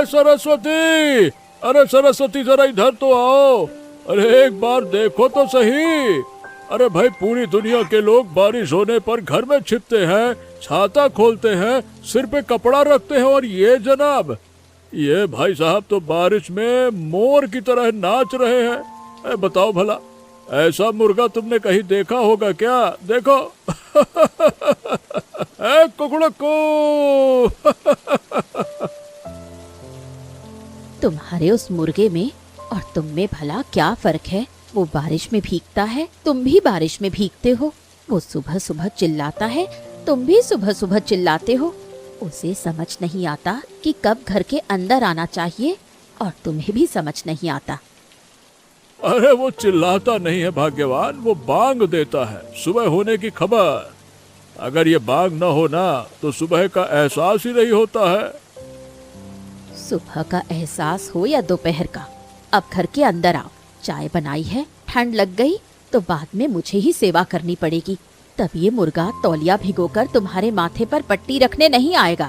सरस्वती, अरे सरस्वती जरा इधर तो आओ। अरे एक बार देखो तो सही। अरे भाई, पूरी दुनिया के लोग बारिश होने पर घर में छिपते हैं, छाता खोलते हैं, सिर पे कपड़ा रखते हैं, और ये जनाब, ये भाई साहब तो बारिश में मोर की तरह नाच रहे हैं। बताओ भला, ऐसा मुर्गा तुमने कहीं देखा होगा क्या? देखो कुकड़को। तुम्हारे उस मुर्गे में और तुम में भला क्या फर्क है? वो बारिश में भीगता है, तुम भी बारिश में भीगते हो। वो सुबह सुबह चिल्लाता है, तुम भी सुबह सुबह चिल्लाते हो। उसे समझ नहीं आता कि कब घर के अंदर आना चाहिए, और तुम्हें भी समझ नहीं आता। अरे वो चिल्लाता नहीं है भाग्यवान, वो बांग देता है, सुबह होने की खबर। अगर ये बांग न हो ना तो सुबह का एहसास ही नहीं होता है। सुबह का एहसास हो या दोपहर का, अब घर के अंदर आओ। चाय बनाई है, ठंड लग गई तो बाद में मुझे ही सेवा करनी पड़ेगी। तब ये मुर्गा तौलिया भिगोकर तुम्हारे माथे पर पट्टी रखने नहीं आएगा।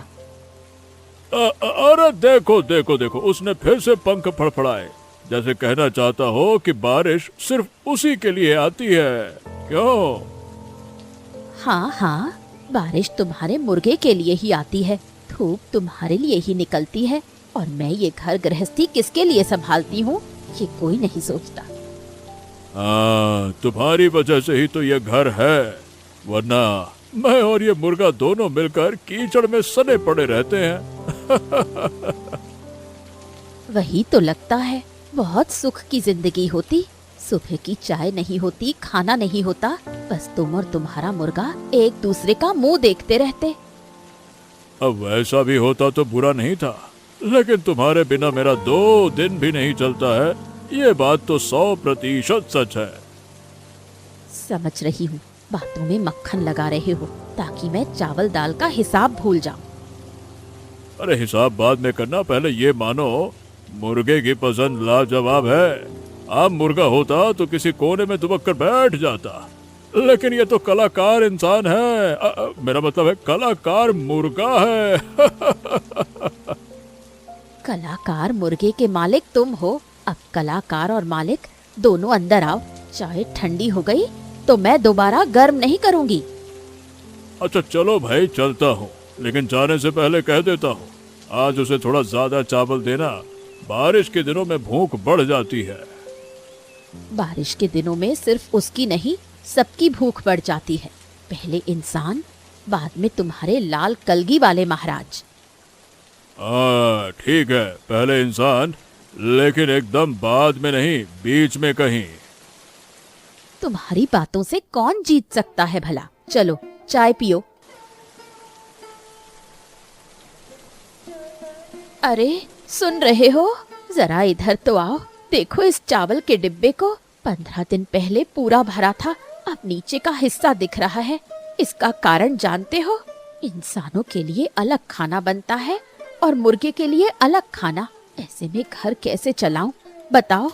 अरे देखो देखो देखो, उसने फिर से पंख फड़फड़ाए, जैसे कहना चाहता हो कि बारिश सिर्फ उसी के लिए आती है। क्यों? हाँ हाँ, बारिश तुम्हारे मुर्गे के लिए ही आती है, धूप तुम्हारे लिए ही निकलती है, और मैं ये घर गृहस्थी किसके लिए संभालती हूँ ये कोई नहीं सोचता। तुम्हारी वजह से ही तो ये घर है, वरना मैं और ये मुर्गा दोनों मिलकर कीचड़ में सने पड़े रहते हैं। वही तो लगता है, बहुत सुख की जिंदगी होती। सुबह की चाय नहीं होती, खाना नहीं होता, बस तुम और तुम्हारा मुर्गा एक दूसरे का मुंह देखते रहते। अब वैसा भी होता तो बुरा नहीं था, लेकिन तुम्हारे बिना मेरा 2 दिन भी नहीं चलता है, ये बात तो 100% सच है। समझ रही हूँ, बातों में मक्खन लगा रहे हो ताकि मैं चावल दाल का हिसाब भूल जाऊं। अरे हिसाब बाद में करना, पहले ये मानो मुर्गे की पसंद लाजवाब है। आप मुर्गा होता तो किसी कोने में दुबक कर बैठ जाता, लेकिन ये तो कलाकार इंसान है। मेरा मतलब है कलाकार मुर्गा है। कलाकार मुर्गे के मालिक तुम हो। अब कलाकार और मालिक दोनों अंदर आओ। चाय ठंडी हो गई तो मैं दोबारा गर्म नहीं करूंगी। अच्छा चलो भाई, चलता हूँ, लेकिन जाने से पहले कह देता हूँ, आज उसे थोड़ा ज्यादा चावल देना। बारिश के दिनों में भूख बढ़ जाती है। बारिश के दिनों में सिर्फ उसकी नहीं, सबकी भूख बढ़ जाती है। पहले इंसान, बाद में तुम्हारे लाल कलगी वाले महाराज। ठीक है, पहले इंसान, लेकिन एकदम बाद में नहीं, बीच में कहीं। तुम्हारी बातों से कौन जीत सकता है भला? चलो चाय पियो। अरे सुन रहे हो, जरा इधर तो आओ। देखो इस चावल के डिब्बे को, 15 दिन पहले पूरा भरा था, अब नीचे का हिस्सा दिख रहा है। इसका कारण जानते हो? इंसानों के लिए अलग खाना बनता है और मुर्गे के लिए अलग खाना। ऐसे में घर कैसे चलाऊं बताओ?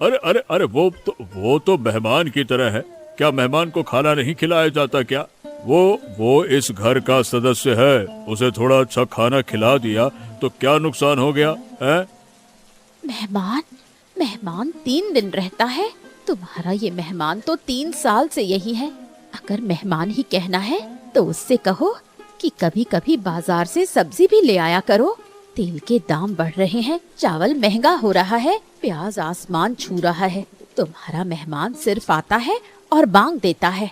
अरे अरे अरे, वो तो मेहमान की तरह है। क्या मेहमान को खाना नहीं खिलाया जाता क्या? वो इस घर का सदस्य है, उसे थोड़ा अच्छा खाना खिला दिया तो क्या नुकसान हो गया है? मेहमान 3 दिन रहता है, तुम्हारा ये मेहमान तो 3 साल से यही है। अगर मेहमान ही कहना है तो उससे कहो कि कभी कभी बाजार से सब्जी भी ले आया करो। तेल के दाम बढ़ रहे हैं, चावल महंगा हो रहा है, प्याज आसमान छू रहा है। तुम्हारा मेहमान सिर्फ आता है और बांग देता है।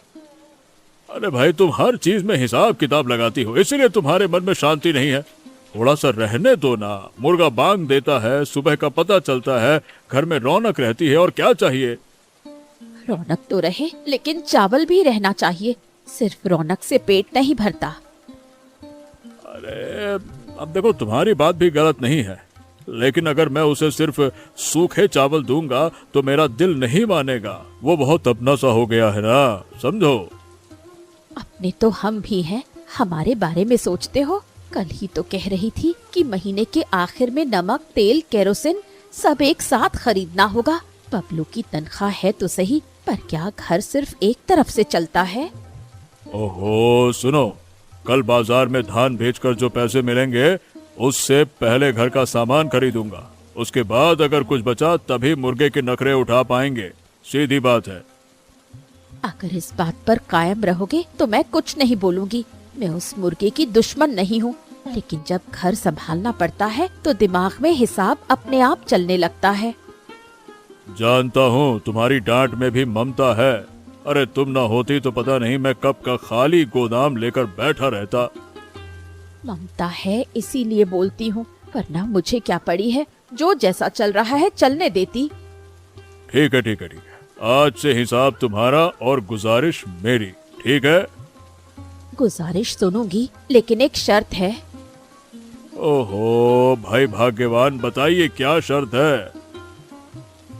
अरे भाई, तुम हर चीज में हिसाब किताब लगाती हो, इसीलिए तुम्हारे मन में शांति नहीं है। थोड़ा सा रहने दो ना। मुर्गा बांग देता है, सुबह का पता चलता है, घर में रौनक रहती है, और क्या चाहिए? रौनक तो रहे, लेकिन चावल भी रहना चाहिए। सिर्फ रौनक से पेट नहीं भरता। अरे अब देखो, तुम्हारी बात भी गलत नहीं है, लेकिन अगर मैं उसे सिर्फ सूखे चावल दूंगा तो मेरा दिल नहीं मानेगा। वो बहुत अपना सा हो गया है ना, समझो। अपने तो हम भी हैं, हमारे बारे में सोचते हो? कल ही तो कह रही थी कि महीने के आखिर में नमक, तेल, केरोसिन सब एक साथ खरीदना होगा। बबलू की तनख्वाह है तो सही, पर क्या घर सिर्फ एक तरफ से चलता है? ओहो सुनो, कल बाजार में धान बेचकर जो पैसे मिलेंगे उससे पहले घर का सामान खरीदूंगा, उसके बाद अगर कुछ बचा तभी मुर्गे के नखरे उठा पाएंगे। सीधी बात है। अगर इस बात पर कायम रहोगे तो मैं कुछ नहीं बोलूंगी। मैं उस मुर्गे की दुश्मन नहीं हूँ, लेकिन जब घर संभालना पड़ता है तो दिमाग में हिसाब अपने आप चलने लगता है। जानता हूँ तुम्हारी डांट में भी ममता है। अरे तुम ना होती तो पता नहीं मैं कब का खाली गोदाम लेकर बैठा रहता। ममता है इसीलिए बोलती हूँ, वरना मुझे क्या पड़ी है, जो जैसा चल रहा है चलने देती। ठीक है ठीक है ठीक है, आज से हिसाब तुम्हारा और गुजारिश मेरी, ठीक है? गुजारिश सुनूंगी, लेकिन एक शर्त है। ओहो भाई भाग्यवान, बताइए क्या शर्त है?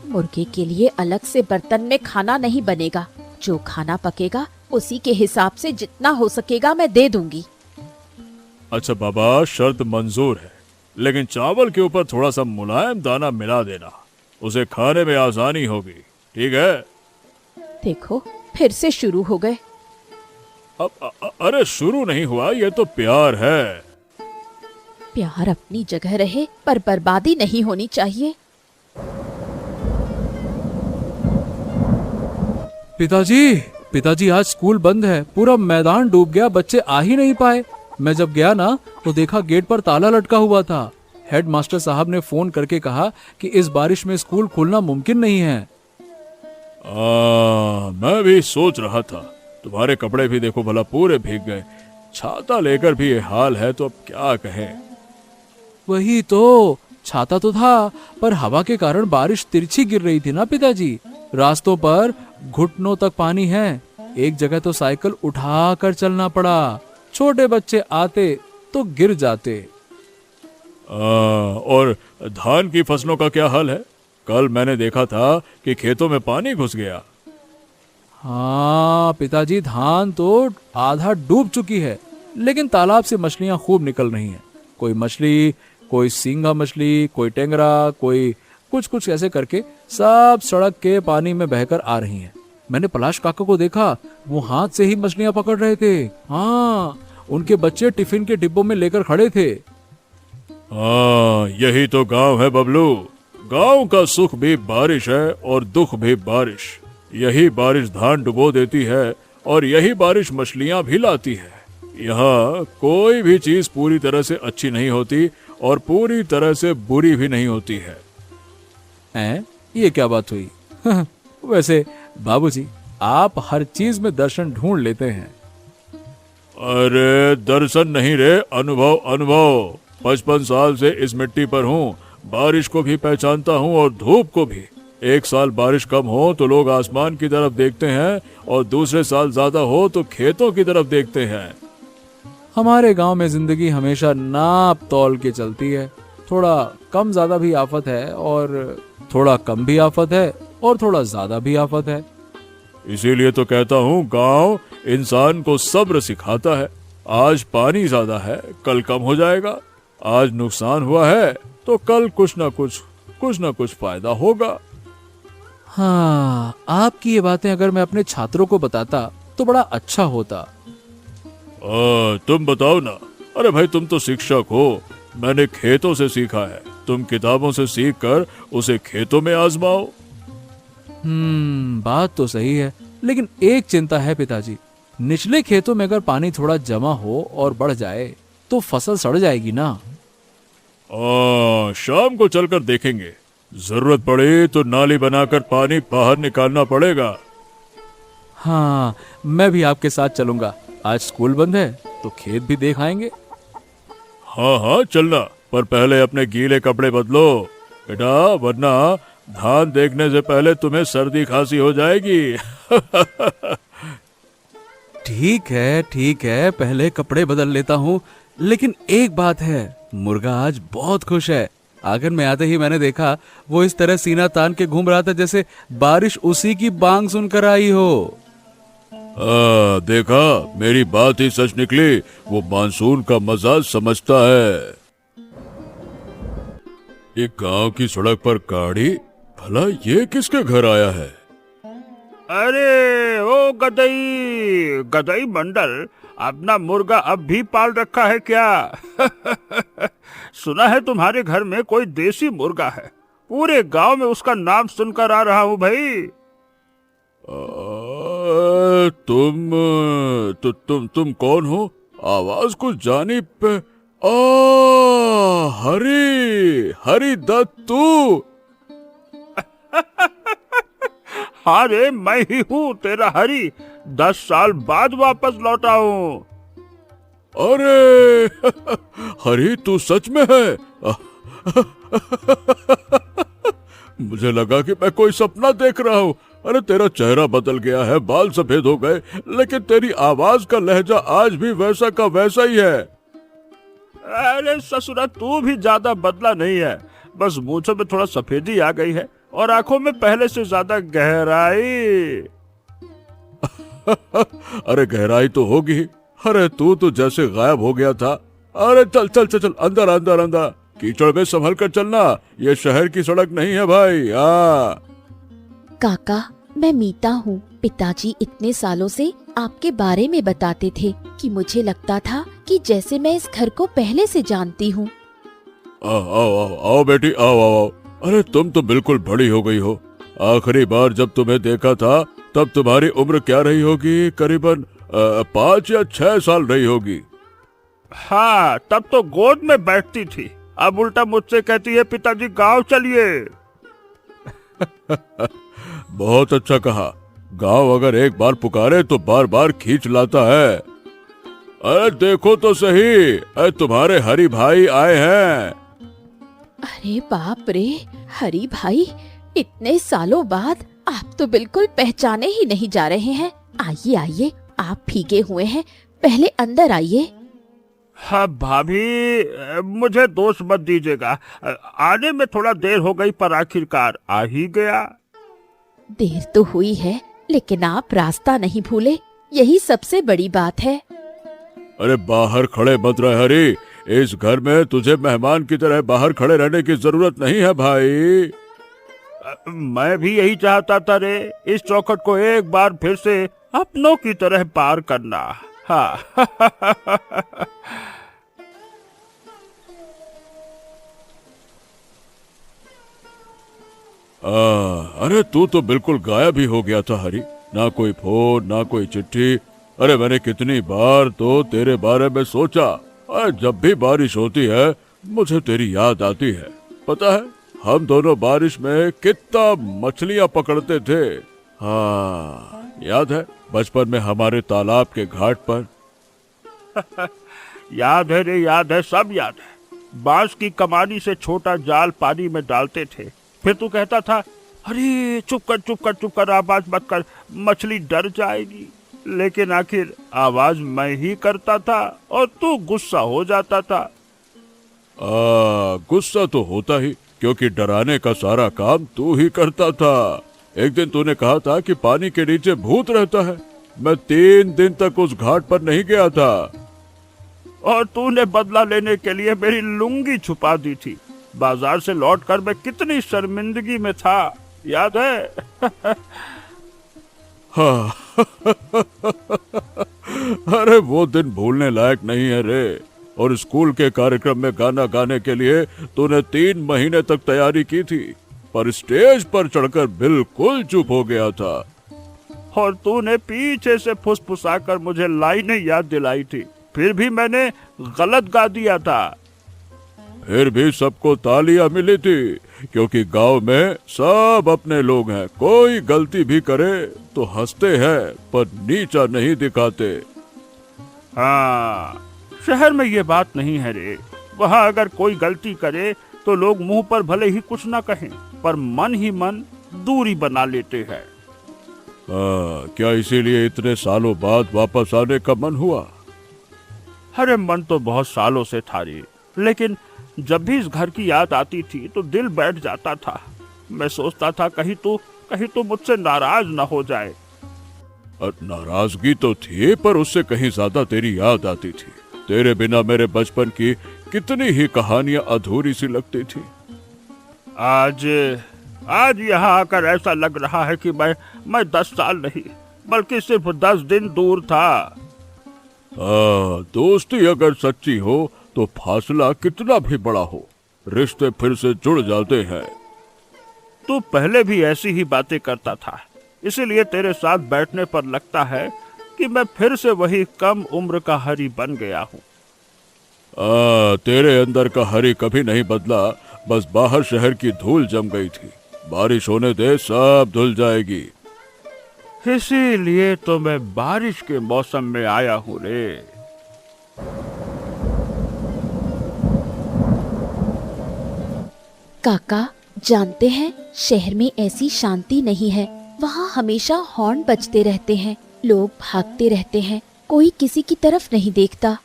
मुर्गे के लिए अलग से बर्तन में खाना नहीं बनेगा। जो खाना पकेगा उसी के हिसाब से जितना हो सकेगा मैं दे दूंगी। अच्छा बाबा, शर्त मंजूर है, लेकिन चावल के ऊपर थोड़ा सा मुलायम दाना मिला देना, उसे खाने में आसानी होगी, ठीक है? देखो फिर से शुरू हो गए। अरे शुरू नहीं हुआ, ये तो प्यार है। प्यार अपनी जगह रहे, पर बर्बादी नहीं होनी चाहिए। पिताजी, पिताजी आज स्कूल बंद है, पूरा मैदान डूब गया, बच्चे आ ही नहीं पाए। मैं जब गया ना तो देखा गेट पर ताला लटका हुआ था। हेड मास्टर साहब ने फोन करके कहा कि इस बारिश में स्कूल खुलना मुमकिन नहीं है। मैं भी सोच रहा था, तुम्हारे कपड़े भी देखो भला पूरे भीग गए। छाता लेकर भी ये हाल है तो अब क्या कहें। वही तो, छाता तो था पर हवा के कारण बारिश तिरछी गिर रही थी ना पिताजी। रास्तों पर घुटनों तक पानी है। एक जगह तो साइकिल उठा कर चलना पड़ा। छोटे बच्चे आते तो गिर जाते। और धान की फसलों का क्या हाल है? कल मैंने देखा था कि खेतों में पानी घुस गया। हाँ पिताजी, धान तो आधा डूब चुकी है, लेकिन तालाब से मछलियां खूब निकल रही हैं। कोई मछली, कोई सींगा मछली, कोई टेंगरा, कोई कुछ कुछ ऐसे करके सब सड़क के पानी में बहकर आ रही हैं। मैंने पलाश काका को देखा, वो हाथ से ही मछलियां पकड़ रहे थे। हाँ, उनके बच्चे टिफिन के डिब्बों में लेकर खड़े थे। हाँ, यही तो गांव है बबलू। गांव का सुख भी बारिश है और दुख भी बारिश। यही बारिश धान डुबो देती है और यही बारिश मछलियां भी लाती है। यहाँ कोई भी चीज पूरी तरह से अच्छी नहीं होती और पूरी तरह से बुरी भी नहीं होती है। ये क्या बात हुई? वैसे बाबूजी, आप हर चीज में दर्शन ढूंढ लेते हैं। अरे दर्शन नहीं रे, अनुभव अनुभव। 55 साल से इस मिट्टी पर हूँ, बारिश को भी पहचानता हूँ और धूप को भी। एक साल बारिश कम हो तो लोग आसमान की तरफ देखते हैं और दूसरे साल ज्यादा हो तो खेतों की तरफ देखते हैं। हमारे गांव में जिंदगी हमेशा नाप तौल के चलती है। थोड़ा कम ज्यादा भी आफत है और थोड़ा कम भी आफत है और थोड़ा ज्यादा भी आफत है। इसीलिए तो कहता हूँ गांव इंसान को सब्र सिखाता है। आज पानी ज्यादा है, कल कम हो जाएगा। आज नुकसान हुआ है तो कल कुछ ना कुछ फायदा होगा। हाँ, आपकी ये बातें अगर मैं अपने छात्रों को बताता तो बड़ा अच्छा होता। तुम बताओ ना। अरे भाई, तुम तो शिक्षक हो, मैंने खेतों से सीखा है। तुम किताबों से सीख कर उसे खेतों में आजमाओ। बात तो सही है, लेकिन एक चिंता है पिताजी। निचले खेतों में अगर पानी थोड़ा जमा हो और बढ़ जाए तो फसल सड़ जाएगी ना। शाम को चलकर देखेंगे। जरूरत पड़े तो नाली बनाकर पानी बाहर निकालना पड़ेगा। हाँ, मैं भी आपके साथ चलूंगा। आज स्कूल बंद है तो खेत भी देख आएंगे। हाँ हाँ चलना, पर पहले अपने गीले कपड़े बदलो बेटा, वरना धान देखने से पहले तुम्हें सर्दी खांसी हो जाएगी। ठीक है, पहले कपड़े बदल लेता हूँ। लेकिन एक बात है, मुर्गा आज बहुत खुश है। आंगन में आते ही मैंने देखा वो इस तरह सीना तान के घूम रहा था जैसे बारिश उसी की बांग सुनकर आई हो। देखा, मेरी बात ही सच निकली। वो मानसून का मजा समझता है। एक गांव की सड़क पर गाड़ी, भला ये किसके घर आया है? अरे ओ गदई मंडल, अपना मुर्गा अब भी पाल रखा है क्या? सुना है तुम्हारे घर में कोई देसी मुर्गा है। पूरे गांव में उसका नाम सुनकर आ रहा हूँ भाई। तुम कौन हो? आवाज कुछ जानी पे। हरी हरी दत्त तू? हाँ रे, मैं ही हूँ तेरा हरी। 10 साल बाद वापस लौटा हूँ। अरे हरी, तू सच में है? मुझे लगा कि मैं कोई सपना देख रहा हूँ। अरे तेरा चेहरा बदल गया है, बाल सफेद हो गए, लेकिन तेरी आवाज का लहजा आज भी वैसा का वैसा ही है। अरे ससुरा, तू भी ज्यादा बदला नहीं है, बस मूंछों में थोड़ा सफेदी आ गई है और आंखों में पहले से ज्यादा गहराई। अरे गहराई तो होगी। अरे तू तो जैसे गायब हो गया था। अरे चल चल चल चल, अंदर अंदर अंदर। कीचड़ में संभल कर चलना, ये शहर की सड़क नहीं है भाई। काका, मैं मीता हूँ। पिताजी इतने सालों से आपके बारे में बताते थे कि मुझे लगता था कि जैसे मैं इस घर को पहले से जानती हूँ। आओ आओ आओ आओ बेटी, आओ आओ आओ। अरे तुम तो बिल्कुल बड़ी हो गई हो। आखिरी बार जब तुम्हें देखा था तब तुम्हारी उम्र क्या रही होगी? करीबन 5 या 6 साल रही होगी। हाँ, तब तो गोद में बैठती थी। अब उल्टा मुझसे कहती है पिताजी गांव चलिए। बहुत अच्छा कहा। गांव अगर एक बार पुकारे तो बार बार खींच लाता है। अरे देखो तो सही, अरे तुम्हारे हरी भाई आए हैं। अरे बाप रे, हरी भाई, इतने सालों बाद आप तो बिल्कुल पहचाने ही नहीं जा रहे हैं। आइए आइए, आप भीगे हुए हैं, पहले अंदर आइए। हाँ भाभी, मुझे दोष मत दीजिएगा। आने में थोड़ा देर हो गई, पर आखिरकार आ ही गया। देर तो हुई है, लेकिन आप रास्ता नहीं भूले, यही सबसे बड़ी बात है। अरे बाहर खड़े मत रहे हरी। इस घर में तुझे मेहमान की तरह बाहर खड़े रहने की जरूरत नहीं है भाई। मैं भी यही चाहता था रे, इस चौखट को एक बार फिर से अपनों की तरह पार करना। हाँ। अरे तू तो बिल्कुल गायब ही हो गया था हरी। ना कोई फोन, ना कोई चिट्ठी। अरे मैंने कितनी बार तो तेरे बारे में सोचा। अरे जब भी बारिश होती है मुझे तेरी याद आती है। पता है, हम दोनों बारिश में कितना मछलियां पकड़ते थे। हाँ याद है, बचपन में हमारे तालाब के घाट पर। याद है रे, याद है, सब याद है। बांस की कमानी से छोटा जाल पानी में डालते थे, फिर तू कहता था अरे चुप कर चुप कर चुप कर, आवाज मत कर, मछली डर जाएगी। लेकिन आखिर आवाज मैं ही करता था और तू गुस्सा हो जाता था। गुस्सा तो होता ही, क्योंकि डराने का सारा काम तू ही करता था। एक दिन तूने कहा था कि पानी के नीचे भूत रहता है। मैं 3 दिन तक उस घाट पर नहीं गया था। और तूने बदला लेने के लिए मेरी लुंगी छुपा दी थी। बाजार से लौटकर मैं कितनी शर्मिंदगी में था, याद है? हाँ। अरे वो दिन भूलने लायक नहीं है रे। और स्कूल के कार्यक्रम में गाना गाने के लिए तूने 3 महीने तक तैयारी की थी, पर स्टेज पर चढ़कर बिल्कुल चुप हो गया था। और तूने पीछे से फुसफुसाकर मुझे लाइनें याद दिलाई थी, फिर भी मैंने गलत गा दिया था। फिर भी सबको तालियां मिली थी, क्योंकि गांव में सब अपने लोग हैं। कोई गलती भी करे तो हंसते हैं, पर नीचा नहीं दिखाते। हाँ, शहर में ये बात नहीं है रे। वहाँ अगर कोई गलती करे तो लोग मुंह पर भले ही कुछ ना कहें, पर मन ही मन दूरी बना लेते हैं। क्या इसीलिए इतने सालों बाद वापस आने का मन हुआ? अरे मन तो बहुत सालों से था रे, लेकिन जब भी इस घर की याद आती थी तो दिल बैठ जाता था। मैं सोचता था कहीं तो मुझसे नाराज ना हो जाए। नाराजगी तो थी, पर उससे कहीं ज्यादा तेरी याद आती थी। तेरे बिना मेरे बचपन की कितनी ही कहानियां अधूरी सी लगती थी। आज यहाँ आकर ऐसा लग रहा है कि मैं 10 साल नहीं, बल्कि सिर्फ 10 दिन दूर था। दोस्ती अगर सच्ची हो तो फासला कितना भी बड़ा हो, रिश्ते फिर से जुड़ जाते हैं। तू पहले भी ऐसी ही बातें करता था, इसीलिए तेरे साथ बैठने पर लगता है कि मैं फिर से वही कम उम्र का हरी बन गया हूँ। तेरे अंदर का हरी कभी नहीं बदला, बस बाहर शहर की धूल जम गई थी। बारिश होने दे, सब धुल जाएगी। इसीलिए तो मैं बारिश के मौसम में आया हूँ रे। काका, जानते हैं शहर में ऐसी शांति नहीं है। वहाँ हमेशा हॉर्न बजते रहते हैं, लोग भागते रहते हैं, कोई किसी की तरफ नहीं देखता।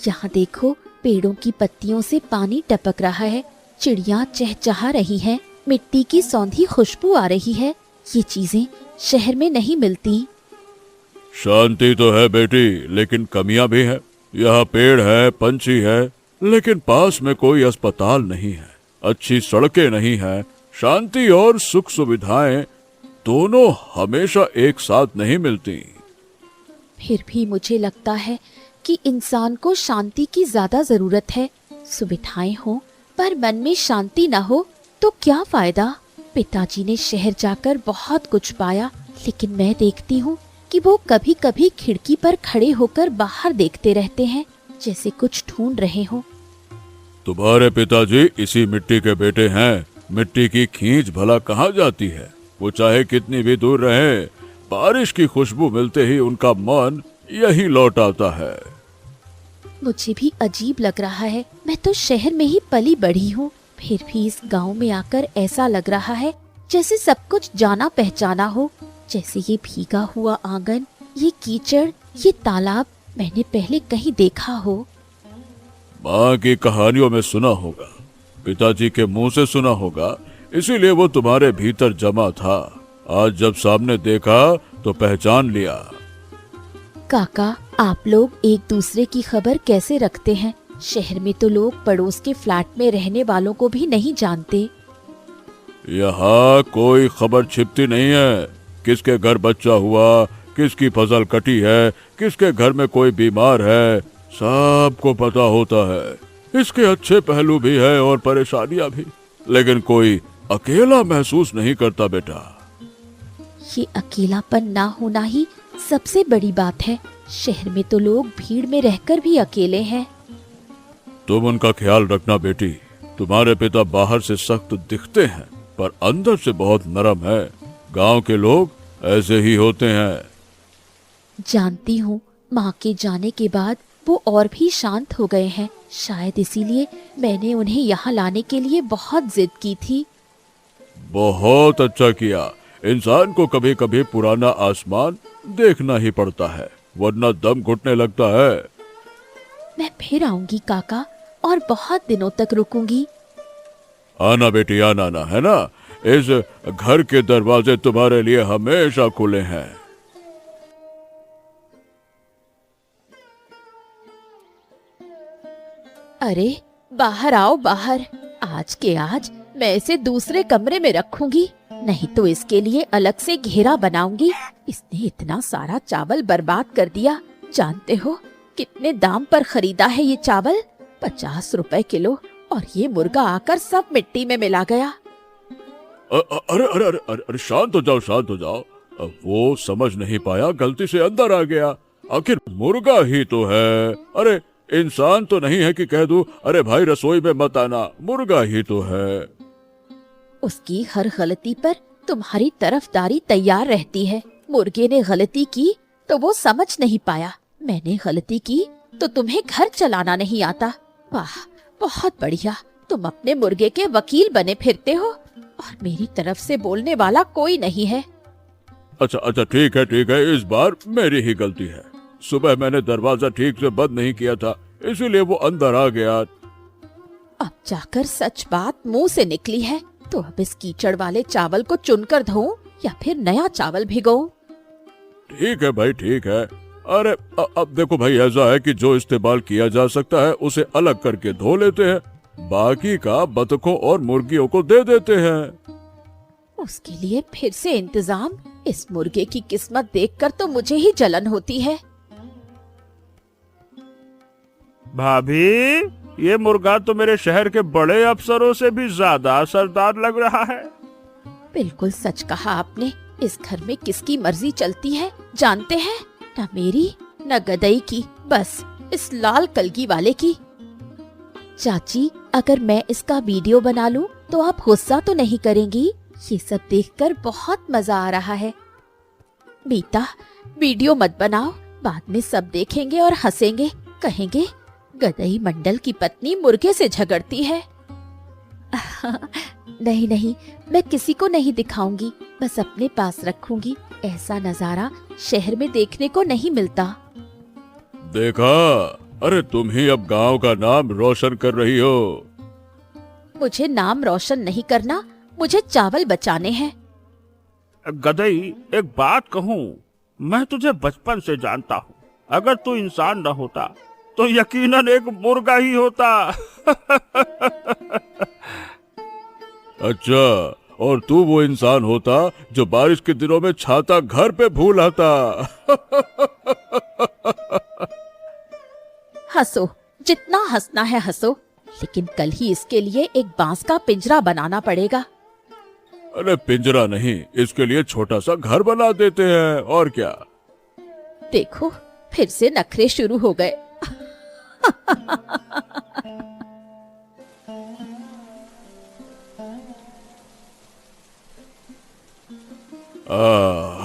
यहाँ देखो, पेड़ों की पत्तियों से पानी टपक रहा है, चिड़िया चहचहा रही हैं, मिट्टी की सौंधी खुशबू आ रही है। ये चीजें शहर में नहीं मिलती। शांति तो है बेटी, लेकिन कमियां भी हैं। यहाँ पेड़ है, पंछी है, लेकिन पास में कोई अस्पताल नहीं है, अच्छी सड़कें नहीं है। शांति और सुख सुविधाएं दोनों हमेशा एक साथ नहीं मिलती। फिर भी मुझे लगता है कि इंसान को शांति की ज्यादा जरूरत है। सुविधाएं हो पर मन में शांति ना हो तो क्या फायदा। पिताजी ने शहर जाकर बहुत कुछ पाया, लेकिन मैं देखती हूँ कि वो कभी कभी खिड़की पर खड़े होकर बाहर देखते रहते हैं, जैसे कुछ ढूंढ रहे हो। तुम्हारे पिताजी इसी मिट्टी के बेटे हैं। मिट्टी की खींच भला कहाँ जाती है। वो चाहे कितनी भी दूर रहे, बारिश की खुशबू मिलते ही उनका मन यही लौट आता है। मुझे भी अजीब लग रहा है। मैं तो शहर में ही पली बढ़ी हूँ, फिर भी इस गांव में आकर ऐसा लग रहा है जैसे सब कुछ जाना पहचाना हो। जैसे ये भीगा हुआ आंगन, ये कीचड़, ये तालाब मैंने पहले कहीं देखा हो। माँ की कहानियों में सुना होगा, पिताजी के मुंह से सुना होगा, इसीलिए वो तुम्हारे भीतर जमा था। आज जब सामने देखा तो पहचान लिया। काका, आप लोग एक दूसरे की खबर कैसे रखते हैं? शहर में तो लोग पड़ोस के फ्लैट में रहने वालों को भी नहीं जानते। यहाँ कोई खबर छिपती नहीं है। किसके घर बच्चा हुआ, किसकी फसल कटी है, किसके घर में कोई बीमार है, सबको पता होता है। इसके अच्छे पहलू भी है और परेशानियां भी, लेकिन कोई अकेला महसूस नहीं करता बेटा। ये अकेलापन ना होना ही सबसे बड़ी बात है। शहर में तो लोग भीड़ में रहकर भी अकेले हैं। तुम उनका ख्याल रखना बेटी। तुम्हारे पिता बाहर से सख्त दिखते हैं पर अंदर से बहुत नरम है। गांव के लोग ऐसे ही होते हैं। जानती हूँ, माँ के जाने के बाद वो और भी शांत हो गए हैं। शायद इसीलिए मैंने उन्हें यहाँ लाने के लिए बहुत जिद की थी। बहुत अच्छा किया। इंसान को कभी कभी पुराना आसमान देखना ही पड़ता है, वरना दम घुटने लगता है। मैं फिर आऊंगी काका, और बहुत दिनों तक रुकूंगी। आना बेटी, आना ना, है ना। इस घर के दरवाजे तुम्हारे लिए हमेशा खुले हैं। अरे बाहर आओ, बाहर। आज के आज मैं इसे दूसरे कमरे में रखूंगी, नहीं तो इसके लिए अलग से घेरा बनाऊंगी। इसने इतना सारा चावल बर्बाद कर दिया। जानते हो कितने दाम पर खरीदा है ये चावल? 50 रुपए किलो। और ये मुर्गा आकर सब मिट्टी में मिला गया। अरे अरे अरे अरे अरे, शांत हो जाओ, शांत हो जाओ। वो समझ नहीं पाया, गलती से अंदर आ गया। आखिर मुर्गा ही तो है। अरे इंसान तो नहीं है कि कह दूं अरे भाई रसोई में मत आना, मुर्गा ही तो है। उसकी हर गलती पर तुम्हारी तरफदारी तैयार रहती है। मुर्गे ने गलती की तो वो समझ नहीं पाया, मैंने गलती की तो तुम्हें घर चलाना नहीं आता। वाह, बहुत बढ़िया। तुम अपने मुर्गे के वकील बने फिरते हो और मेरी तरफ से बोलने वाला कोई नहीं है। अच्छा अच्छा, ठीक है ठीक है, इस बार मेरी ही गलती है। सुबह मैंने दरवाजा ठीक से बंद नहीं किया था, इसीलिए वो अंदर आ गया। अब जाकर सच बात मुंह से निकली है, तो अब इस कीचड़ वाले चावल को चुनकर धोऊं या फिर नया चावल भिगोऊं? ठीक है भाई, ठीक है। अरे अब देखो भाई, ऐसा है कि जो इस्तेमाल किया जा सकता है उसे अलग करके धो लेते हैं, बाकी का बतखों और मुर्गियों को दे देते हैं। उसके लिए फिर से इंतजाम? इस मुर्गे की किस्मत देखकर तो मुझे ही जलन होती है। भाभी, ये मुर्गा तो मेरे शहर के बड़े अफसरों से भी ज्यादा असरदार लग रहा है। बिल्कुल सच कहा आपने। इस घर में किसकी मर्जी चलती है जानते हैं? न मेरी न गदई की, बस इस लाल कलगी वाले की। चाची, अगर मैं इसका वीडियो बना लूं तो आप गुस्सा तो नहीं करेंगी? ये सब देखकर बहुत मजा आ रहा है। बेटा, वीडियो मत बनाओ, बाद में सब देखेंगे और हंसेंगे, कहेंगे गदई मंडल की पत्नी मुर्गे से झगड़ती है। नहीं नहीं, मैं किसी को नहीं दिखाऊंगी, बस अपने पास रखूंगी। ऐसा नजारा शहर में देखने को नहीं मिलता। देखा, अरे तुम ही अब गांव का नाम रोशन कर रही हो। मुझे नाम रोशन नहीं करना, मुझे चावल बचाने हैं। गदई, एक बात कहूँ, मैं तुझे बचपन से जानता हूँ। अगर तू इंसान न होता तो यकीनन एक मुर्गा ही होता। अच्छा, और तू वो इंसान होता जो बारिश के दिनों में छाता घर पे भूल आता। हंसो, जितना हंसना है हंसो, लेकिन कल ही इसके लिए एक बांस का पिंजरा बनाना पड़ेगा। अरे पिंजरा नहीं, इसके लिए छोटा सा घर बना देते हैं, और क्या। देखो, फिर से नखरे शुरू हो गए।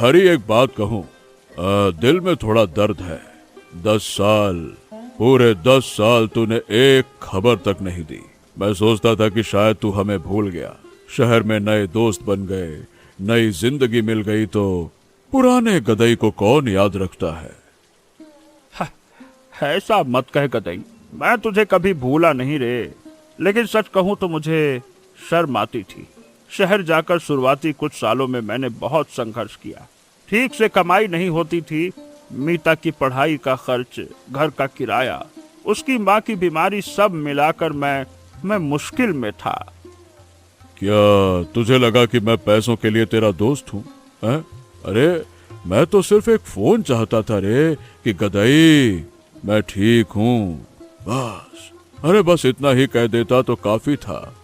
हरी, एक बात कहूँ, दिल में थोड़ा दर्द है। 10 साल, पूरे 10 साल तूने एक खबर तक नहीं दी। मैं सोचता था कि शायद तू हमें भूल गया। शहर में नए दोस्त बन गए, नई जिंदगी मिल गई, तो पुराने गदई को कौन याद रखता है। ऐसा मत कह गदई, मैं तुझे कभी भूला नहीं रे। लेकिन सच कहूँ तो मुझे शर्म आती थी। शहर जाकर शुरुआती कुछ सालों में मैंने बहुत संघर्ष किया। ठीक से कमाई नहीं होती थी। मीता की पढ़ाई का खर्च, घर का किराया, उसकी माँ की बीमारी, सब मिलाकर मैं मुश्किल में था। क्या तुझे लगा कि मैं पैसों के लिए तेरा दोस्त हूँ? अरे मैं तो सिर्फ एक फोन चाहता था रे कि गदई मैं ठीक हूँ, बस। अरे बस इतना ही कह देता तो काफी था।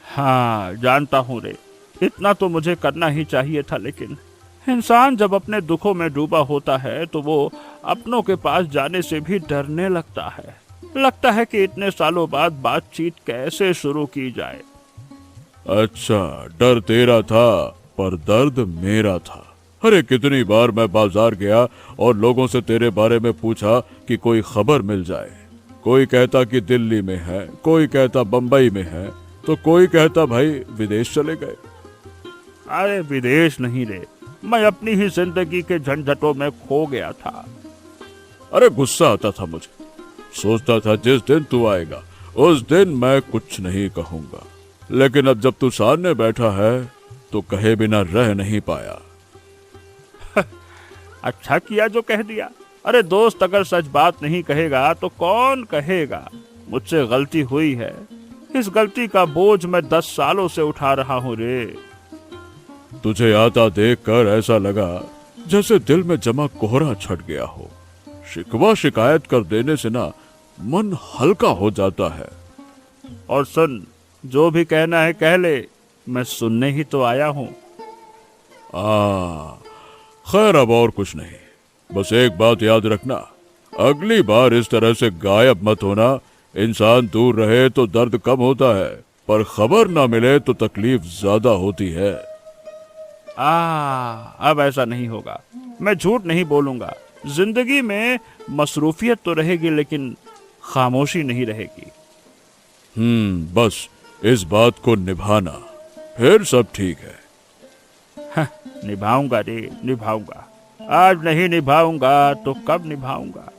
हाँ, जानता हूँ रे, इतना तो मुझे करना ही चाहिए था। लेकिन इंसान जब अपने दुखों में डूबा होता है तो वो अपनों के पास जाने से भी डरने लगता है। लगता है कि इतने सालों बाद बातचीत कैसे शुरू की जाए। अच्छा, डर तेरा था पर दर्द मेरा था। अरे कितनी बार मैं बाजार गया और लोगों से तेरे बारे में पूछा कि कोई खबर मिल जाए। कोई कहता कि दिल्ली में है, कोई कहता बंबई में है, तो कोई कहता भाई विदेश चले गए। अरे विदेश नहीं रे, मैं अपनी ही जिंदगी के झंझटों में खो गया था। अरे गुस्सा आता था मुझे। सोचता था जिस दिन तू आएगा उस दिन मैं कुछ नहीं कहूंगा। लेकिन अब जब तू सामने बैठा है तो कहे बिना रह नहीं पाया। अच्छा किया जो कह दिया। अरे दोस्त अगर सच बात नहीं कहेगा तो कौन कहेगा? मुझसे गलती हुई है। इस गलती का बोझ मैं 10 सालों से उठा रहा हूँ रे। तुझे आता देखकर ऐसा लगा जैसे दिल में जमा कोहरा छट गया हो। शिकवा शिकायत कर देने से ना मन हल्का हो जाता है। और सुन, जो भी कहना है कह ले, मैं सुनने ही तो आया हूँ। खैर अब और कुछ नहीं, बस एक बात याद रखना, अगली बार इस तरह से गायब मत होना। इंसान दूर रहे तो दर्द कम होता है, पर खबर ना मिले तो तकलीफ ज्यादा होती है। अब ऐसा नहीं होगा। मैं झूठ नहीं बोलूंगा। जिंदगी में मसरूफियत तो रहेगी लेकिन खामोशी नहीं रहेगी। बस इस बात को निभाना, फिर सब ठीक है। निभाऊंगा रे, निभाऊंगा। आज नहीं निभाऊंगा तो कब निभाऊंगा?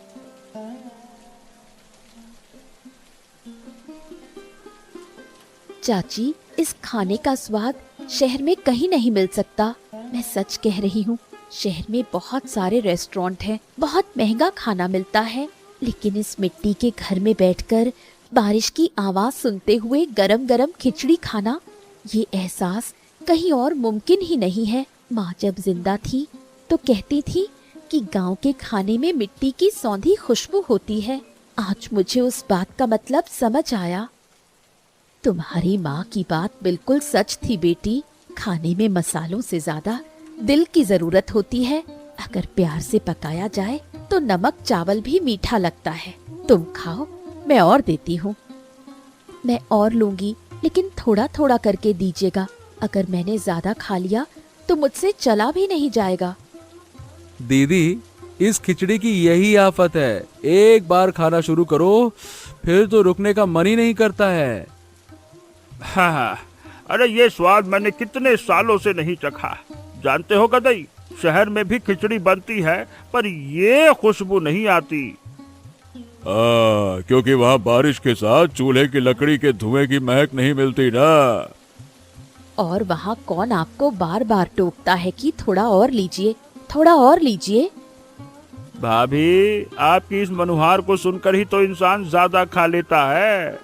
चाची, इस खाने का स्वाद शहर में कहीं नहीं मिल सकता। मैं सच कह रही हूँ। शहर में बहुत सारे रेस्टोरेंट हैं, बहुत महंगा खाना मिलता है, लेकिन इस मिट्टी के घर में बैठकर बारिश की आवाज सुनते हुए गरम गरम खिचड़ी खाना, ये एहसास कहीं और मुमकिन ही नहीं है। माँ जब जिंदा थी तो कहती थी कि गांव के खाने में मिट्टी की सौंधी खुशबू होती है। आज मुझे उस बात का मतलब समझ आया। तुम्हारी माँ की बात बिल्कुल सच थी बेटी। खाने में मसालों से ज्यादा दिल की जरूरत होती है। अगर प्यार से पकाया जाए तो नमक चावल भी मीठा लगता है। तुम खाओ, मैं और देती हूँ। मैं और लूंगी, लेकिन थोड़ा थोड़ा करके दीजिएगा। अगर मैंने ज्यादा खा लिया तो मुझसे चला भी नहीं जाएगा। दीदी, इस खिचड़ी की यही आफत है। एक बार खाना शुरू करो फिर तो रुकने का मन ही नहीं करता है। हाँ, अरे ये स्वाद मैंने कितने सालों से नहीं चखा। जानते हो गदई, शहर में भी खिचड़ी बनती है पर ये खुशबू नहीं आती। क्योंकि वहाँ बारिश के साथ चूल्हे की लकड़ी के धुएं की महक नहीं मिलती ना। और वहाँ कौन आपको बार बार टोकता है कि थोड़ा और लीजिए, थोड़ा और लीजिए। भाभी, आपकी इस मनुहार को सुनकर ही तो इंसान ज्यादा खा लेता है।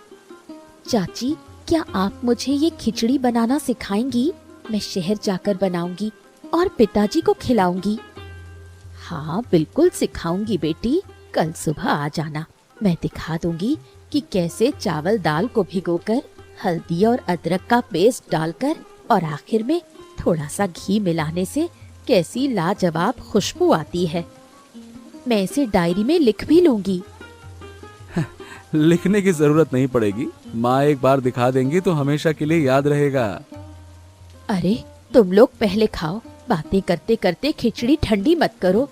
चाची, क्या आप मुझे ये खिचड़ी बनाना सिखाएंगी? मैं शहर जाकर बनाऊंगी और पिताजी को खिलाऊंगी। हाँ, बिल्कुल सिखाऊंगी बेटी। कल सुबह आ जाना। मैं दिखा दूंगी कि कैसे चावल दाल को भिगोकर हल्दी और अदरक का पेस्ट डालकर और आखिर में थोड़ा सा घी मिलाने से कैसी लाजवाब खुशबू आती है। मैं इसे डायरी में लिख भी लूंगी। लिखने की जरूरत नहीं पड़ेगी। माँ एक बार दिखा देंगी तो हमेशा के लिए याद रहेगा। अरे तुम लोग पहले खाओ, बातें करते करते खिचड़ी ठंडी मत करो।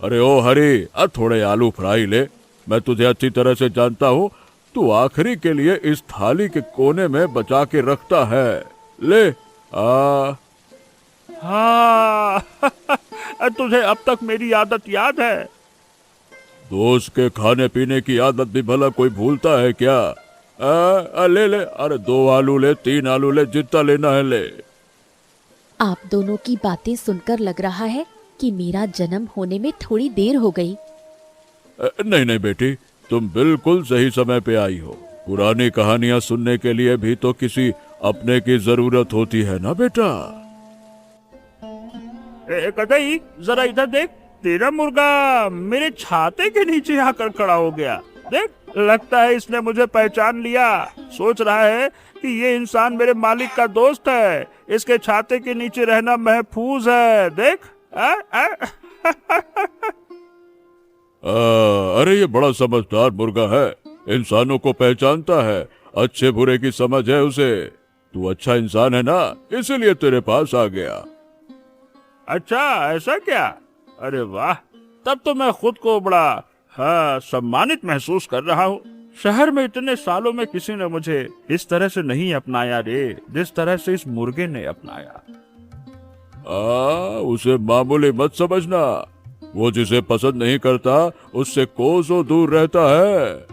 अरे ओ हरी, अब थोड़े आलू फ्राई ले। मैं तुझे अच्छी तरह से जानता हूँ, तू आखिरी के लिए इस थाली के कोने में बचा के रखता है। ले हाँ तुझे अब तक मेरी आदत याद है। दोस्त के खाने पीने की आदत भी भला कोई भूलता है क्या? ले ले, अरे 2 आलू ले, 3 आलू ले, जितना लेना है ले। आप दोनों की बातें सुनकर लग रहा है कि मेरा जन्म होने में थोड़ी देर हो गई। नहीं नहीं बेटी, तुम बिल्कुल सही समय पे आई हो। पुरानी कहानियां सुनने के लिए भी तो किसी अपने की जरूरत होती है ना बेटा। कदई, जरा इधर देख। तेरा मुर्गा मेरे छाते के नीचे आकर खड़ा हो गया। देख, लगता है इसने मुझे पहचान लिया। सोच रहा है कि ये इंसान मेरे मालिक का दोस्त है। इसके छाते के नीचे रहना महफूज है। देख अरे ये बड़ा समझदार मुर्गा है, इंसानों को पहचानता है, अच्छे बुरे की समझ है उसे। तू अच्छा इंसान है ना, इसीलिए तेरे पास आ गया। अच्छा, ऐसा क्या? अरे वाह, तब तो मैं खुद को बड़ा सम्मानित महसूस कर रहा हूँ। शहर में इतने सालों में किसी ने मुझे इस तरह से नहीं अपनाया रे, जिस तरह से इस मुर्गे ने अपनाया। उसे मामूली मत समझना। वो जिसे पसंद नहीं करता उससे कोसों दूर रहता है।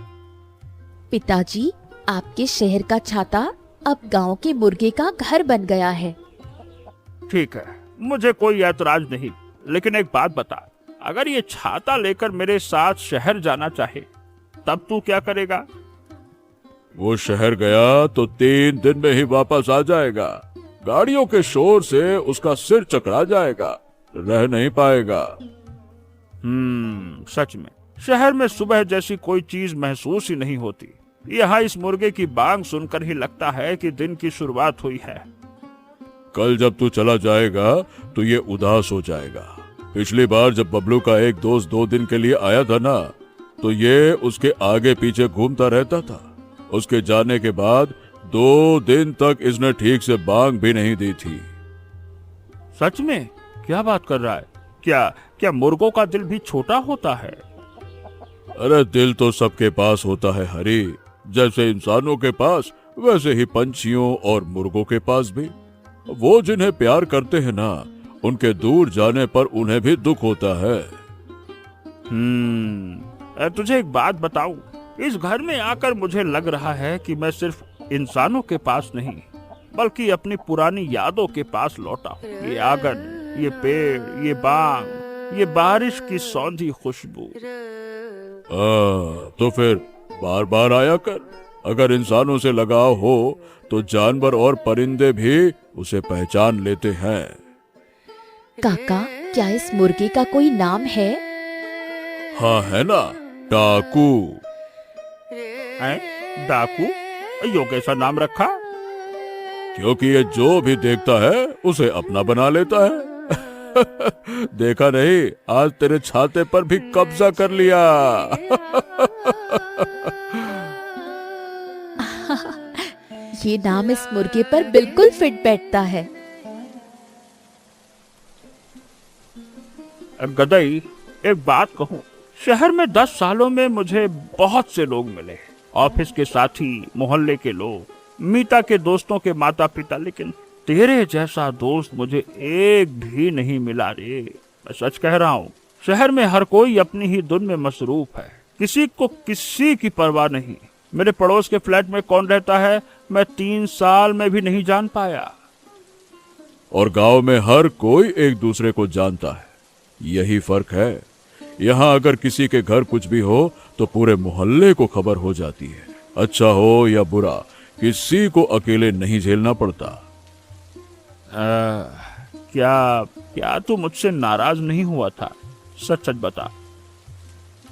पिताजी, आपके शहर का छाता अब गांव के मुर्गे का घर बन गया है। ठीक है, मुझे कोई ऐतराज नहीं, लेकिन एक बात बता, अगर ये छाता लेकर मेरे साथ शहर जाना चाहे तब तू क्या करेगा? वो शहर गया तो 3 दिन में ही वापस आ जाएगा। गाड़ियों के शोर से उसका सिर चकरा जाएगा, रह नहीं पाएगा। सच में शहर में सुबह जैसी कोई चीज महसूस ही नहीं होती। यहाँ इस मुर्गे की बांग सुनकर ही लगता है कि दिन की शुरुआत हुई है। कल जब तू चला जाएगा तो ये उदास हो जाएगा। पिछली बार जब बबलू का एक दोस्त 2 दिन के लिए आया था ना, तो ये उसके आगे पीछे घूमता रहता था। उसके जाने के बाद 2 दिन तक इसने ठीक से बांग भी नहीं दी थी। सच में? क्या बात कर रहा है? क्या मुर्गों का दिल भी छोटा होता है? अरे दिल तो सबके पास होता है हरी। जैसे इंसानों के पास, वैसे ही पंछियों और मुर्गों के पास भी। वो जिन्हें प्यार करते हैं ना, उनके दूर जाने पर उन्हें भी दुख होता है। तुझे एक बात बताऊं, इस घर में आकर मुझे लग रहा है कि मैं सिर्फ इंसानों के पास नहीं, बल्कि अपनी पुरानी यादों के पास लौटा हूँ। ये आंगन, ये पेड़, ये बाग, ये बारिश की सौंधी खुशबू। तो फिर बार बार आया कर। अगर इंसानों से लगाव हो तो जानवर और परिंदे भी उसे पहचान लेते हैं। काका, क्या इस मुर्गे का कोई नाम है? हाँ है ना, डाकू। डाकू? यो कैसा नाम रखा? क्योंकि ये जो भी देखता है उसे अपना बना लेता है। देखा नहीं, आज तेरे छाते पर भी कब्जा कर लिया। ये नाम इस मुर्गे पर बिल्कुल फिट बैठता है। गदई, एक बात कहूं, शहर में 10 सालों में मुझे बहुत से लोग मिले, ऑफिस के साथी, मोहल्ले के लोग, मीता के दोस्तों के माता पिता, लेकिन तेरे जैसा दोस्त मुझे एक भी नहीं मिला रे। मैं सच कह रहा हूँ, शहर में हर कोई अपनी ही धुन में मसरूफ है, किसी को किसी की परवाह नहीं। मेरे पड़ोस के फ्लैट में कौन रहता है मैं 3 साल में भी नहीं जान पाया। और गांव में हर कोई एक दूसरे को जानता है, यही फर्क है। यहाँ अगर किसी के घर कुछ भी हो तो पूरे मोहल्ले को खबर हो जाती है। अच्छा हो या बुरा, किसी को अकेले नहीं झेलना पड़ता। क्या तू मुझसे नाराज नहीं हुआ था? सच सच बता।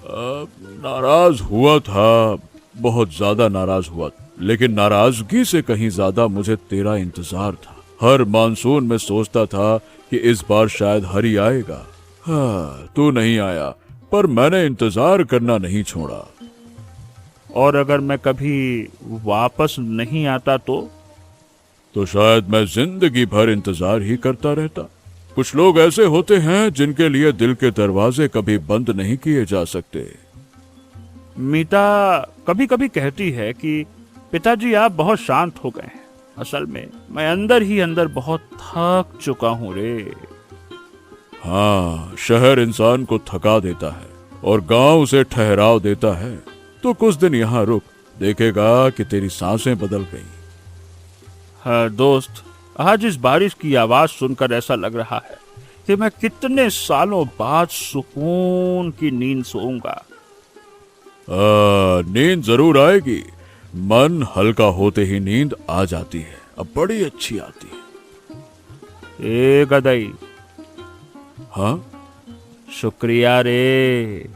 नाराज हुआ था, बहुत ज्यादा नाराज हुआ था, लेकिन नाराजगी से कहीं ज्यादा मुझे तेरा इंतजार था। हर मानसून में सोचता था कि इस बार शायद हरी आएगा। हाँ, तू नहीं आया, पर मैंने इंतजार करना नहीं छोड़ा। और अगर मैं कभी वापस नहीं आता तो शायद मैं जिंदगी भर इंतजार ही करता रहता। कुछ लोग ऐसे होते हैं जिनके लिए दिल के दरवाजे कभी बंद नहीं किए जा सकते। मीता कभी कभी कहती है कि पिताजी आप बहुत शांत हो गए हैं। असल में मैं अंदर ही अंदर बहुत थक चुका हूँ रे। हाँ, शहर इंसान को थका देता है और गांव उसे ठहराव देता है। तो कुछ दिन यहाँ रुक, देखेगा कि तेरी सांसें बदल गई। हाँ दोस्त, आज इस बारिश की आवाज सुनकर ऐसा लग रहा है कि मैं कितने सालों बाद सुकून की नींद सोऊंगा। नींद जरूर आएगी। मन हल्का होते ही नींद आ जाती है, अब बड़ी अच्छी आती है। ए गदई। हाँ? शुक्रिया रे,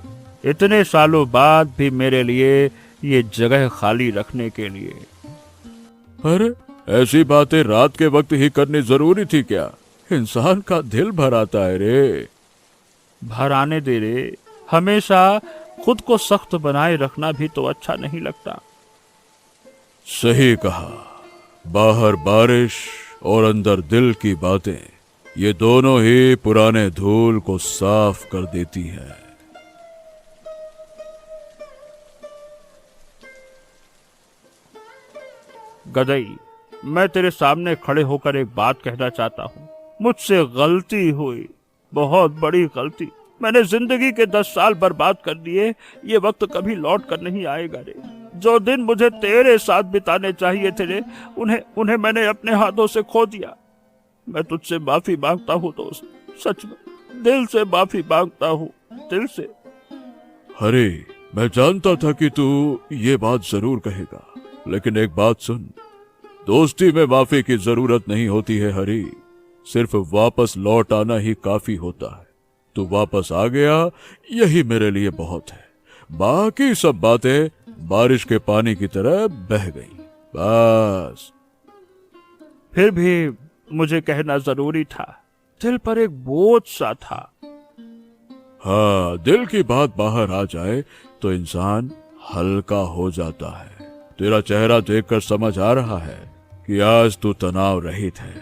इतने सालों बाद भी मेरे लिए ये जगह खाली रखने के लिए। अरे ऐसी बातें रात के वक्त ही करनी जरूरी थी क्या? इंसान का दिल भर आता है रे। भर आने दे रे, हमेशा खुद को सख्त बनाए रखना भी तो अच्छा नहीं लगता। सही कहा। बाहर बारिश और अंदर दिल की बातें, ये दोनों ही पुराने धूल को साफ कर देती हैं। गदई, मैं तेरे सामने खड़े होकर एक बात कहना चाहता हूँ। मुझसे गलती हुई, बहुत बड़ी गलती। मैंने जिंदगी के 10 साल बर्बाद कर दिए। ये वक्त कभी लौट कर नहीं आएगा रे। जो दिन मुझे तेरे साथ बिताने चाहिए थे रे, उन्हें मैंने अपने हाथों से खो दिया। मैं तुझसे माफी मांगता हूँ दोस्त, सच में दिल से माफी मांगता हूँ, दिल से। हरे, मैं जानता था कि तू ये बात जरूर कहेगा, लेकिन एक बात सुन, दोस्ती में माफी की जरूरत नहीं होती है हरी। सिर्फ वापस लौट आना ही काफी होता है। तू वापस आ गया, यही मेरे लिए बहुत है। बाकी सब बातें बारिश के पानी की तरह बह गई, बस। फिर भी मुझे कहना जरूरी था, दिल पर एक बोझ सा था। हाँ, दिल की बात बाहर आ जाए तो इंसान हल्का हो जाता है। तेरा चेहरा देखकर समझ आ रहा है कि आज तू तनाव रहित है।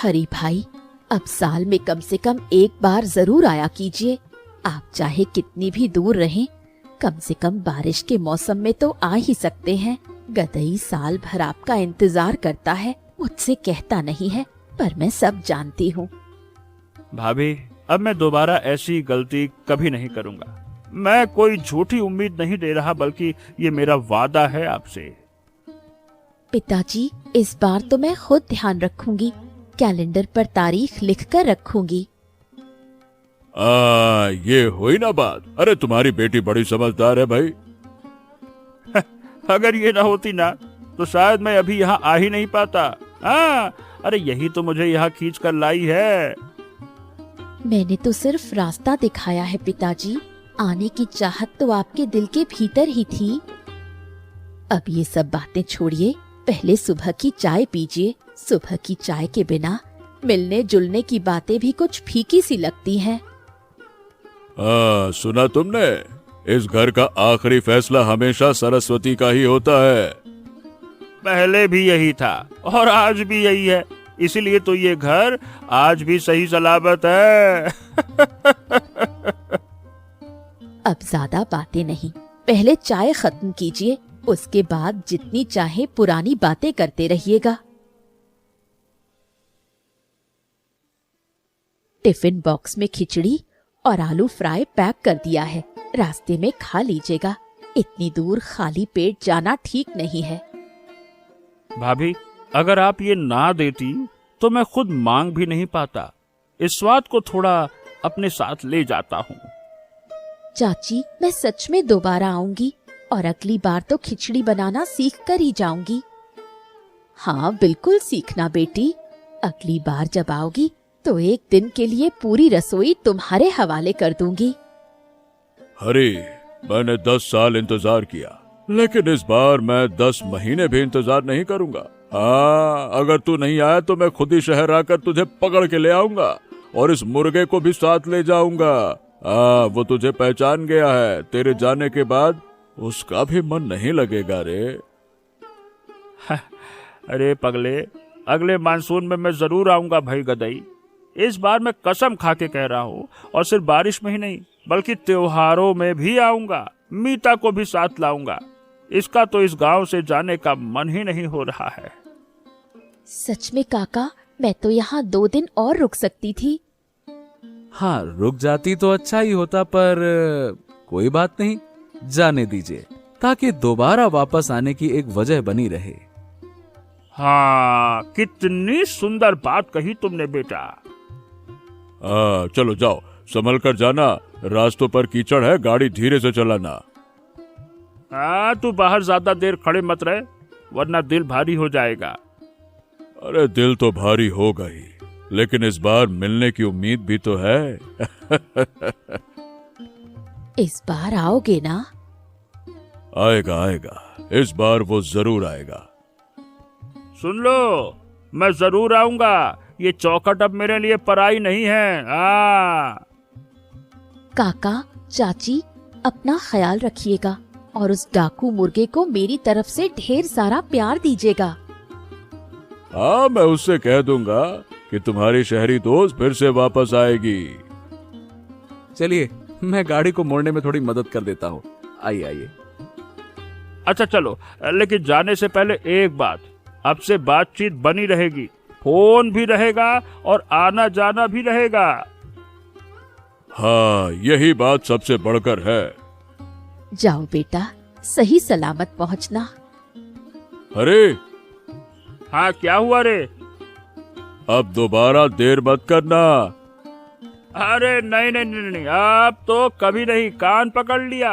हरी भाई, अब साल में कम से कम एक बार जरूर आया कीजिए। आप चाहे कितनी भी दूर रहें, कम से कम बारिश के मौसम में तो आ ही सकते हैं। गदई साल भर आपका इंतजार करता है, मुझसे कहता नहीं है, पर मैं सब जानती हूँ। भाभी, अब मैं दोबारा ऐसी गलती कभी नहीं करूँगा। मैं कोई झूठी उम्मीद नहीं दे रहा, बल्कि ये मेरा वादा है आपसे। पिताजी, इस बार तो मैं खुद ध्यान रखूंगी, कैलेंडर पर तारीख लिखकर रखूंगी। ये हुई ना बात। अरे तुम्हारी बेटी बड़ी समझदार है भाई। अगर ये ना होती ना तो शायद मैं अभी यहाँ आ ही नहीं पाता। अरे यही तो मुझे यहाँ खींच कर लाई है। मैंने तो सिर्फ रास्ता दिखाया है पिताजी, आने की चाहत तो आपके दिल के भीतर ही थी। अब ये सब बातें छोड़िए, पहले सुबह की चाय पीजिए। सुबह की चाय के बिना मिलने जुलने की बातें भी कुछ फीकी सी लगती हैं। सुना तुमने, इस घर का आखिरी फैसला हमेशा सरस्वती का ही होता है। पहले भी यही था और आज भी यही है, इसलिए तो ये घर आज भी सही सलामत है। अब ज्यादा बातें नहीं, पहले चाय खत्म कीजिए, उसके बाद जितनी चाहे पुरानी बातें करते रहिएगा। टिफिन बॉक्स में खिचड़ी और आलू फ्राई पैक कर दिया है, रास्ते में खा लीजिएगा। इतनी दूर खाली पेट जाना ठीक नहीं है। भाभी, अगर आप ये ना देती तो मैं खुद मांग भी नहीं पाता। इस स्वाद को थोड़ा अपने साथ ले जाता हूँ। चाची, मैं सच में दोबारा आऊंगी और अगली बार तो खिचड़ी बनाना सीख कर ही जाऊंगी। हाँ बिल्कुल सीखना बेटी, अगली बार जब आओगी तो एक दिन के लिए पूरी रसोई तुम्हारे हवाले कर दूंगी। हरी, मैंने 10 साल इंतजार किया, लेकिन इस बार मैं 10 महीने भी इंतजार नहीं करूंगा। हाँ, अगर तू नहीं आया तो मैं खुद ही शहर आकर तुझे पकड़ के ले आऊंगा और इस मुर्गे को भी साथ ले जाऊंगा। वो तुझे पहचान गया है, तेरे जाने के बाद उसका भी मन नहीं लगेगा रे। अरे पगले, अगले मानसून में मैं जरूर आऊंगा भाई गदई। इस बार मैं कसम खा के कह रहा हूँ, और सिर्फ बारिश में ही नहीं बल्कि त्योहारों में भी आऊंगा। मीता को भी साथ लाऊंगा। इसका तो इस गांव से जाने का मन ही नहीं हो रहा है। सच में काका, मैं तो यहाँ 2 दिन और रुक सकती थी। हाँ, रुक जाती तो अच्छा ही होता, पर कोई बात नहीं, जाने दीजिए, ताकि दोबारा वापस आने की एक वजह बनी रहे। हाँ, कितनी सुंदर बात कही तुमने बेटा। चलो जाओ, संभल कर जाना, रास्तों पर कीचड़ है, गाड़ी धीरे से चलाना। तू बाहर ज्यादा देर खड़े मत रहे, वरना दिल भारी हो जाएगा। अरे दिल तो भारी होगा ही, लेकिन इस बार मिलने की उम्मीद भी तो है। इस बार आओगे ना? आएगा आएगा, इस बार वो जरूर आएगा। सुन लो, मैं जरूर आऊंगा। ये चौखट अब मेरे लिए पराई नहीं है। काका, चाची, अपना ख्याल रखिएगा और उस डाकू मुर्गे को मेरी तरफ से ढेर सारा प्यार दीजिएगा। हाँ, मैं उससे कह दूंगा कि तुम्हारी शहरी दोस्त फिर से वापस आएगी। चलिए, मैं गाड़ी को मोड़ने में थोड़ी मदद कर देता हूँ। आइए आइए। अच्छा चलो, लेकिन जाने से पहले एक बात, अब से बातचीत बनी रहेगी, फोन भी रहेगा और आना जाना भी रहेगा। हाँ, यही बात सबसे बढ़कर है। जाओ बेटा, सही सलामत पहुंचना। अरे हाँ, क्या हुआ रे? अब दोबारा देर मत करना। अरे नहीं नहीं नहीं नहीं, अब तो कभी नहीं, कान पकड़ लिया।